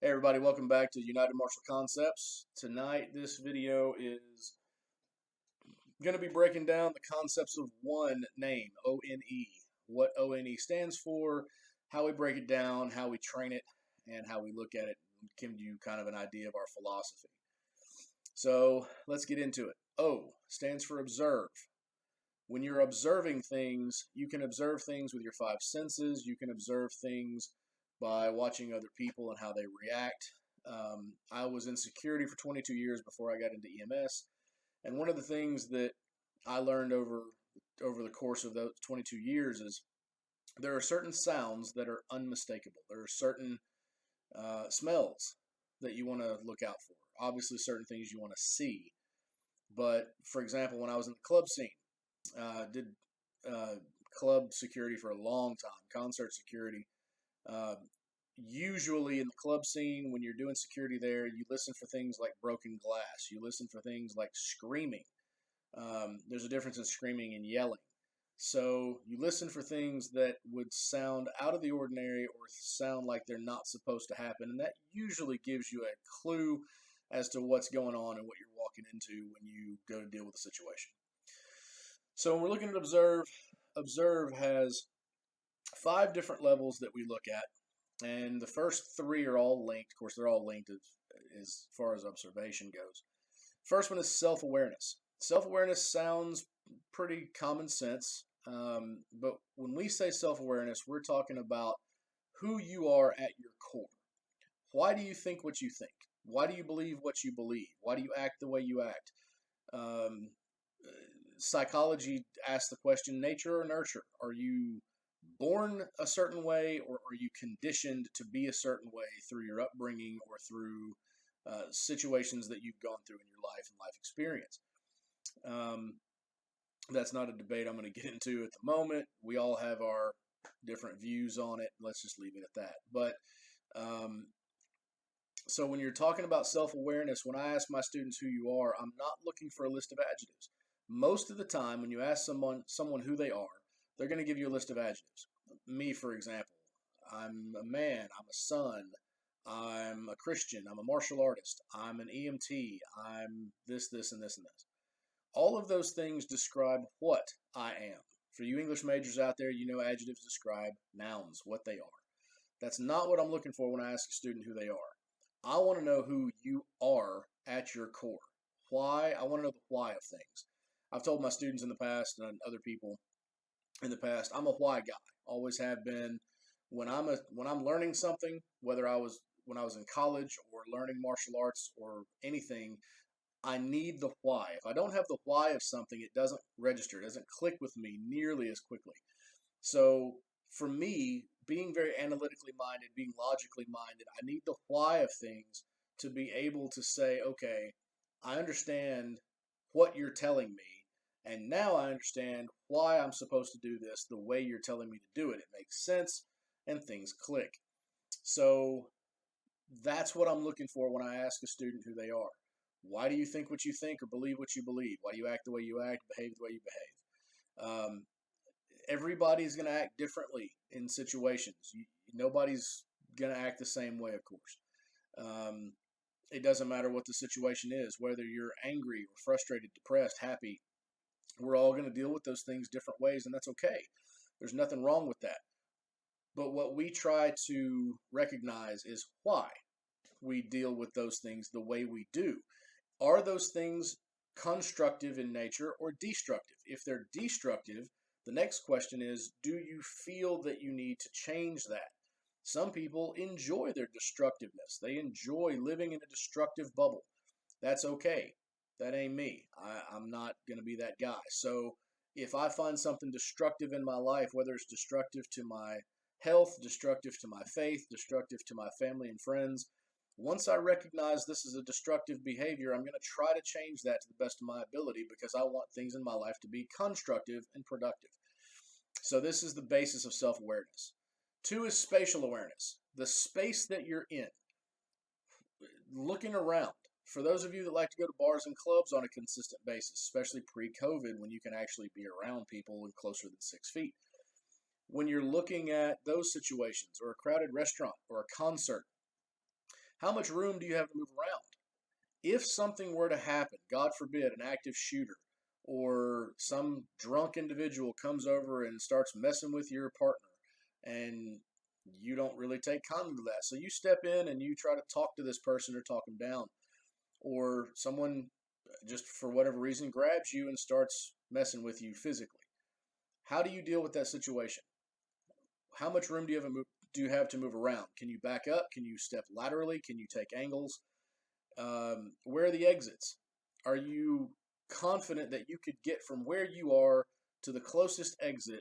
Hey everybody, welcome back to United Martial Concepts. Tonight, this video is going to be breaking down the concepts of one name, O.N.E. What O.N.E. stands for, how we break it down, how we train it, and how we look at it, and give you kind of an idea of our philosophy. So let's get into it. O stands for observe. When you're observing things, you can observe things with your five senses. You can observe things by watching other people and how they react. I was in security for 22 years before I got into EMS, and one of the things that I learned over the course of those 22 years is there are certain sounds that are unmistakable. There are certain smells that you want to look out for. Obviously, certain things you want to see. But for example, when I was in the club scene, did club security for a long time, concert security. Usually in the club scene, when you're doing security there, you listen for things like broken glass. You listen for things like screaming. There's a difference in screaming and yelling. So you listen for things that would sound out of the ordinary or sound like they're not supposed to happen. And that usually gives you a clue as to what's going on and what you're walking into when you go to deal with a situation. So when we're looking at observe has 5 different levels that we look at. And the first 3 are all linked. Of course, they're all linked as far as observation goes. First one is self-awareness. Self-awareness sounds pretty common sense, but when we say self-awareness, we're talking about who you are at your core. Why do you think what you think? Why do you believe what you believe? Why do you act the way you act? Psychology asks the question, nature or nurture? Are you born a certain way, or are you conditioned to be a certain way through your upbringing or through situations that you've gone through in your life and life experience? That's not a debate I'm going to get into at the moment. We all have our different views on it. Let's just leave it at that. But so when you're talking about self-awareness, when I ask my students who you are, I'm not looking for a list of adjectives. Most of the time, when you ask someone who they are, they're going to give you a list of adjectives. Me, for example, I'm a man, I'm a son, I'm a Christian, I'm a martial artist, I'm an EMT, I'm this, this, and this, and this. All of those things describe what I am. For you English majors out there, you know adjectives describe nouns, what they are. That's not what I'm looking for when I ask a student who they are. I want to know who you are at your core. Why? I want to know the why of things. I've told my students in the past and other people in the past, I'm a why guy. Always have been. When I'm learning something, whether when I was in college or learning martial arts or anything, I need the why. If I don't have the why of something, it doesn't register. It doesn't click with me nearly as quickly. So for me, being very analytically minded, being logically minded, I need the why of things to be able to say, okay, I understand what you're telling me, and now I understand why I'm supposed to do this the way you're telling me to do it. It makes sense, and things click. So that's what I'm looking for when I ask a student who they are. Why do you think what you think or believe what you believe? Why do you act the way you act, behave the way you behave? Everybody's going to act differently in situations. Nobody's going to act the same way, of course. It doesn't matter what the situation is, whether you're angry or frustrated, depressed, happy. We're all going to deal with those things different ways, and that's okay. There's nothing wrong with that. But what we try to recognize is why we deal with those things the way we do. Are those things constructive in nature or destructive? If they're destructive, the next question is, do you feel that you need to change that? Some people enjoy their destructiveness. They enjoy living in a destructive bubble. That's okay. That ain't me. I'm not going to be that guy. So if I find something destructive in my life, whether it's destructive to my health, destructive to my faith, destructive to my family and friends, once I recognize this is a destructive behavior, I'm going to try to change that to the best of my ability because I want things in my life to be constructive and productive. So this is the basis of self-awareness. 2 is spatial awareness, the space that you're in, looking around. For those of you that like to go to bars and clubs on a consistent basis, especially pre-COVID when you can actually be around people and closer than 6 feet, when you're looking at those situations or a crowded restaurant or a concert, How much room do you have to move around? If something were to happen, God forbid, an active shooter or some drunk individual comes over and starts messing with your partner, and you don't really take kindly to that. So you step in and you try to talk to this person or talk them down. Or someone, just for whatever reason, grabs you and starts messing with you physically. How do you deal with that situation? How much room do you have to move around? Can you back up? Can you step laterally? Can you take angles? Where are the exits? Are you confident that you could get from where you are to the closest exit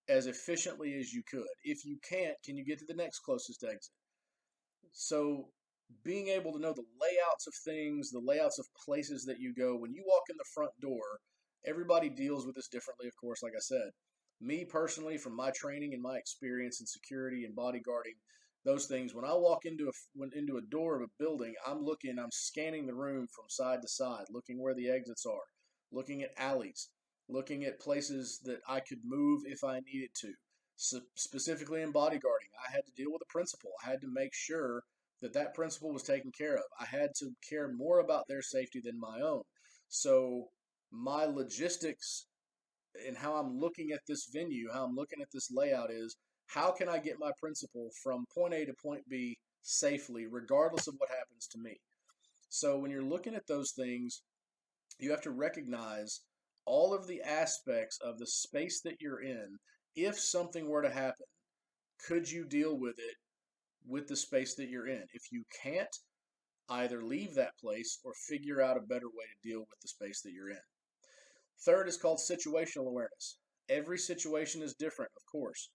as efficiently as you could? If you can't, can you get to the next closest exit? So being able to know the layouts of things, the layouts of places that you go, when you walk in the front door, everybody deals with this differently, of course, like I said. Me personally, from my training and my experience in security and bodyguarding, those things, when I walk into a door of a building, I'm scanning the room from side to side, looking where the exits are, looking at alleys, looking at places that I could move if I needed to. So specifically in bodyguarding, I had to deal with a principal. I had to make sure that principal was taken care of. I had to care more about their safety than my own. So my logistics and how I'm looking at this venue, how I'm looking at this layout is, how can I get my principal from point A to point B safely, regardless of what happens to me? So when you're looking at those things, you have to recognize all of the aspects of the space that you're in. If something were to happen, could you deal with it with the space that you're in? If you can't, either leave that place or figure out a better way to deal with the space that you're in. Third is called situational awareness. Every situation is different, of course.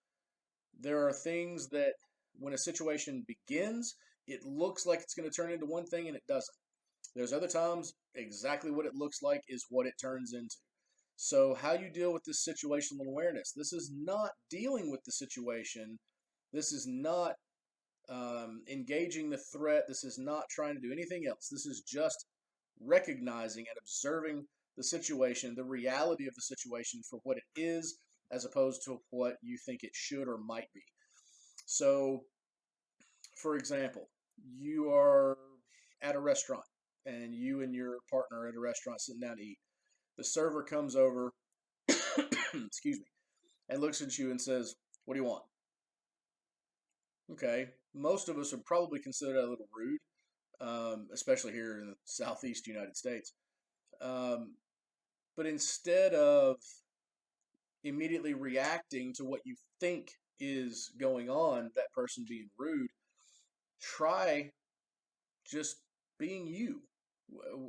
There are things that when a situation begins, it looks like it's going to turn into one thing and it doesn't. There's other times exactly what it looks like is what it turns into. So how you deal with this situational awareness, this is not dealing with the situation. This is not engaging the threat. This is not trying to do anything else. This is just recognizing and observing the situation, the reality of the situation for what it is, as opposed to what you think it should or might be. So, for example, you are at a restaurant and you and your partner are at a restaurant sitting down to eat. The server comes over, excuse me, and looks at you and says, "What do you want?" Okay, most of us would probably consider that a little rude, especially here in the southeast United States. Um, but instead of immediately reacting to what you think is going on, that person being rude, try just being you,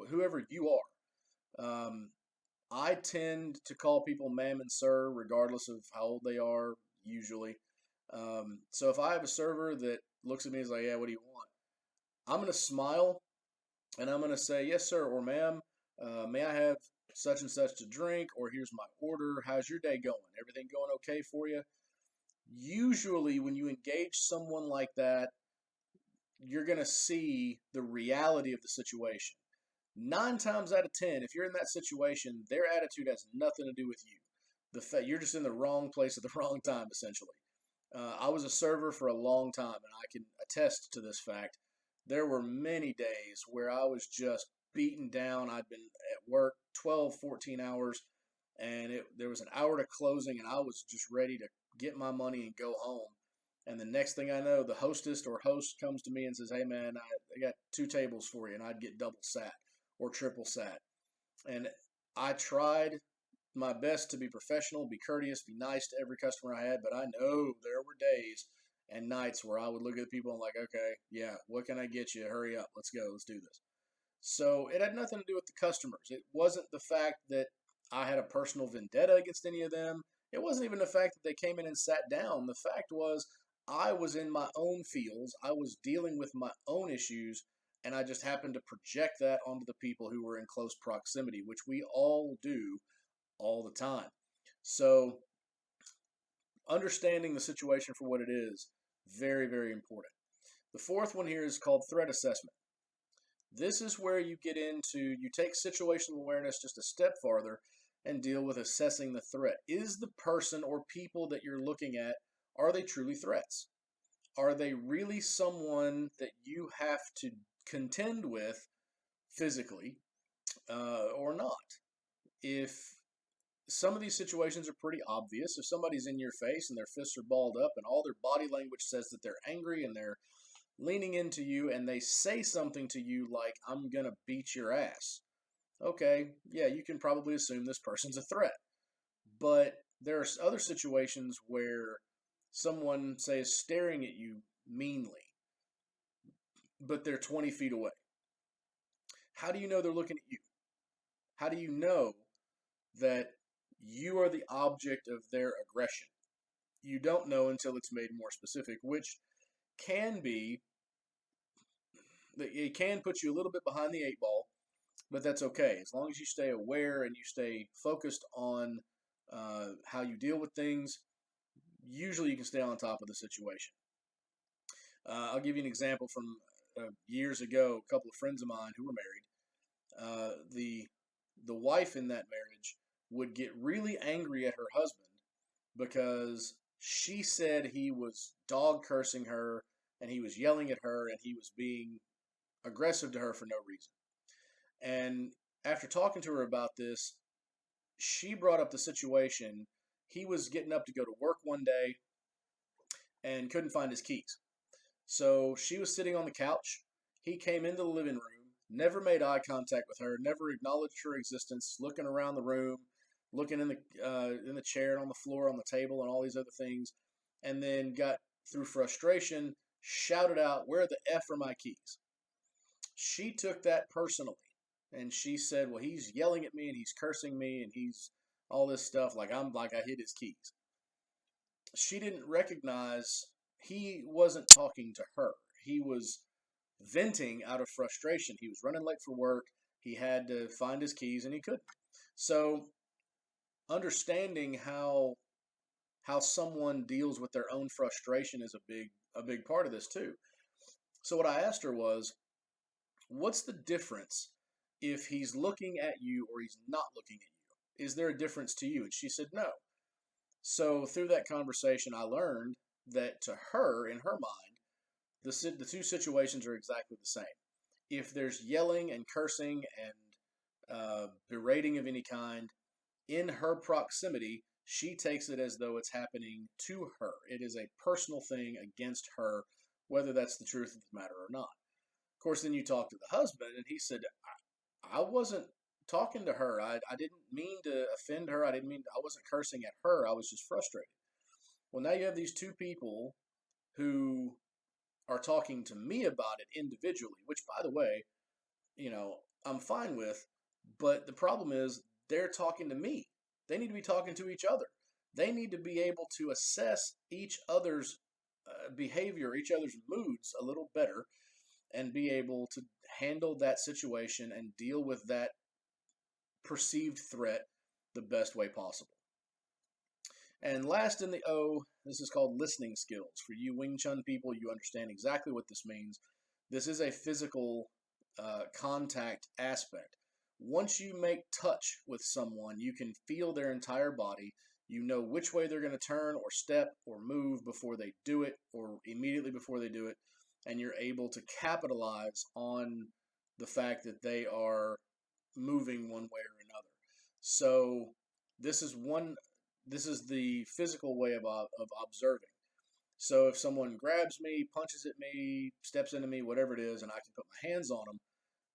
whoever you are. I tend to call people ma'am and sir, regardless of how old they are, usually. So if I have a server that looks at me and is like, "Yeah, what do you want?" I'm going to smile and I'm going to say, "Yes, sir," or "Ma'am, may I have such and such to drink?" Or "Here's my order. How's your day going? Everything going okay for you?" Usually, when you engage someone like that, you're going to see the reality of the situation. 9 times out of 10, if you're in that situation, their attitude has nothing to do with you. You're just in the wrong place at the wrong time, essentially. I was a server for a long time, and I can attest to this fact. There were many days where I was just beaten down. I'd been at work 12, 14 hours, and there was an hour to closing, and I was just ready to get my money and go home. And the next thing I know, the hostess or host comes to me and says, "Hey, man, I got 2 tables for you," and I'd get double sat or triple sat. And I tried my best to be professional, be courteous, be nice to every customer I had, but I know there were days and nights where I would look at the people and like, "Okay, yeah, what can I get you? Hurry up, let's go, let's do this." So it had nothing to do with the customers. It wasn't the fact that I had a personal vendetta against any of them. It wasn't even the fact that they came in and sat down. The fact was I was in my own fields. I was dealing with my own issues, and I just happened to project that onto the people who were in close proximity, which we all do all the time. So understanding the situation for what it is, very, very important. The fourth one here is called threat assessment. This is where you take situational awareness just a step farther and deal with assessing the threat. Is the person or people that you're looking at, are they truly threats? Are they really someone that you have to contend with physically, or not? If some of these situations are pretty obvious, if somebody's in your face and their fists are balled up and all their body language says that they're angry and they're leaning into you and they say something to you like, I'm going to beat your ass. Okay, yeah, you can probably assume this person's a threat. But there are other situations where someone, say, is staring at you meanly, but they're 20 feet away. How do you know they're looking at you? How do you know that you are the object of their aggression? You don't know until it's made more specific, which can be, it can put you a little bit behind the eight ball, but that's okay. As long as you stay aware and you stay focused on how you deal with things, usually you can stay on top of the situation. I'll give you an example from years ago. A couple of friends of mine who were married, the wife in that marriage would get really angry at her husband because she said he was dog cursing her and he was yelling at her and he was being aggressive to her for no reason. And after talking to her about this, she brought up the situation. He was getting up to go to work one day and couldn't find his keys. So she was sitting on the couch. He came into the living room, never made eye contact with her, never acknowledged her existence, looking around the room, looking in the chair, on the floor, on the table, and all these other things, and then got, through frustration, shouted out, "Where the F are my keys?" She took that personally, and she said, "Well, he's yelling at me and he's cursing me and he's all this stuff like I hid his keys." She didn't recognize he wasn't talking to her. He was venting out of frustration. He was running late for work. He had to find his keys and he couldn't. So understanding how someone deals with their own frustration is a big part of this too. So what I asked her was, what's the difference if he's looking at you or he's not looking at you? Is there a difference to you? And she said no. So through that conversation, I learned that to her, in her mind, the two situations are exactly the same. If there's yelling and cursing and berating of any kind in her proximity, she takes it as though it's happening to her. It is a personal thing against her, whether that's the truth of the matter or not. Of course, then you talk to the husband, and he said, I wasn't talking to her. I didn't mean to offend her. I wasn't cursing at her. I was just frustrated. Well, now you have these two people who are talking to me about it individually, which, by the way, I'm fine with. But the problem is they're talking to me. They need to be talking to each other. They need to be able to assess each other's behavior, each other's moods a little better, and be able to handle that situation and deal with that perceived threat the best way possible. And last in the O, this is called listening skills. For you Wing Chun people, you understand exactly what this means. This is a physical contact aspect. Once you make touch with someone, you can feel their entire body. You know which way they're going to turn or step or move before they do it or immediately before they do it. And you're able to capitalize on the fact that they are moving one way or another. So this is the physical way of observing. So if someone grabs me, punches at me, steps into me, whatever it is, and I can put my hands on them,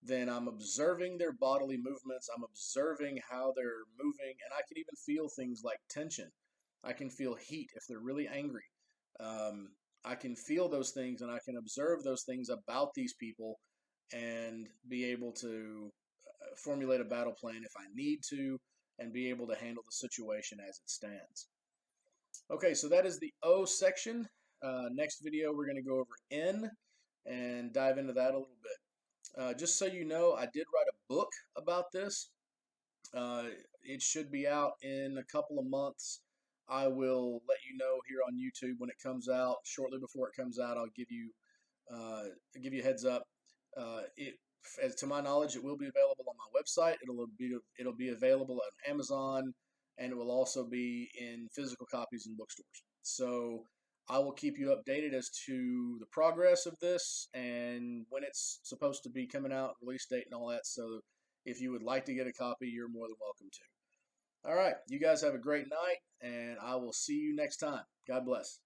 then I'm observing their bodily movements. I'm observing how they're moving, and I can even feel things like tension. I can feel heat if they're really angry. I can feel those things, and I can observe those things about these people and be able to formulate a battle plan if I need to, and be able to handle the situation as it stands. Okay, so that is the O section. Next video, we're going to go over N and dive into that a little bit. Just so you know, I did write a book about this. It should be out in a couple of months. I will let you know here on YouTube when it comes out. Shortly before it comes out, I'll give you a heads up. As to my knowledge, it will be available on my website. It'll be available on Amazon, and it will also be in physical copies in bookstores. So I will keep you updated as to the progress of this and when it's supposed to be coming out, release date and all that. So if you would like to get a copy, you're more than welcome to. All right, you guys have a great night, and I will see you next time. God bless.